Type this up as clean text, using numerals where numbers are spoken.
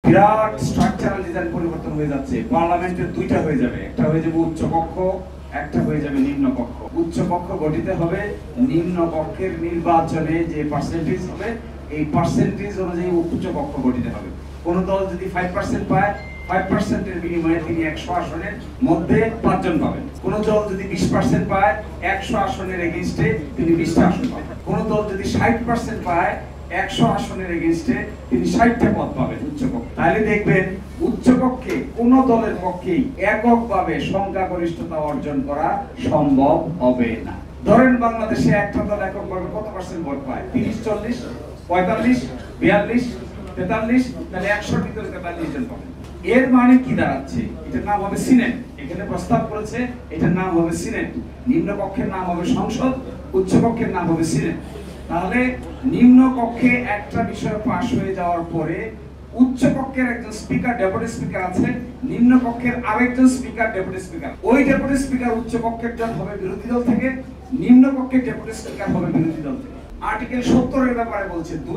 বিরাট structural design পরিবর্তন হয়ে যাচ্ছে। পার্লামেন্টের দুইটা হয়ে যাবে, একটা হয়ে যাবে উচ্চ কক্ষ, একটা হয়ে যাবে নিম্ন কক্ষ। উচ্চ কক্ষ গঠিত হবে, নিম্ন কক্ষের নির্বাচনে যে পার্সেন্টেজ হবে এই পার্সেন্টেজ অনুযায়ী উচ্চ কক্ষ গঠিত হবে। কোন দল যদি 5% পায়, 5%-এর বিনিময়ে তিনি 100 আসনের মধ্যে 5 জন পাবেন। কোন দল যদি 20% পায়, 100 আসনের এগেইনস্টে তিনি 20টা আসন পাবেন। কোন দল যদি 60% পায়, 100 আসনের এগেইনস্টে তিনি 60টা পদ পাবেন উচ্চকক্ষে। তাহলে দেখবেন উচ্চকক্ষে কোন দলের পক্ষেই এককভাবে সংখ্যাগরিষ্ঠতা অর্জন করা সম্ভব হবে না। ধরেন বাংলাদেশে একটা দল এককভাবে কত পার্সেন্ট ভোট পায়? 30, 40, 45, 42, 43, তাহলে 100-র ভিতরে 43 জন পাবেন। এর মানে কি দাঁড়াচ্ছে? এটার নাম হবে সিনেট। এখানে প্রস্তাব করেছে এটার নাম হবে সিনেট। নিম্ন কক্ষের নাম হবে সংসদ, উচ্চ কক্ষের নাম হবে সিনেট। তাহলে নিম্ন কক্ষে একটা বিষয় পাস হয়ে যাওয়ার পরে উচ্চ কক্ষের একজন স্পিকার, ডেপুটি স্পিকার আছে, নিম্ন কক্ষের আরেকজন স্পিকার, ডেপুটি স্পিকার। ওই ডেপুটি স্পিকার উচ্চ কক্ষের জন হবে বিরোধী দল থেকে, নিম্ন কক্ষের ডেপুটি স্পিকার হবে বিরোধী দল থেকে। আর্টিকেল 70-এর ব্যাপারে বলছে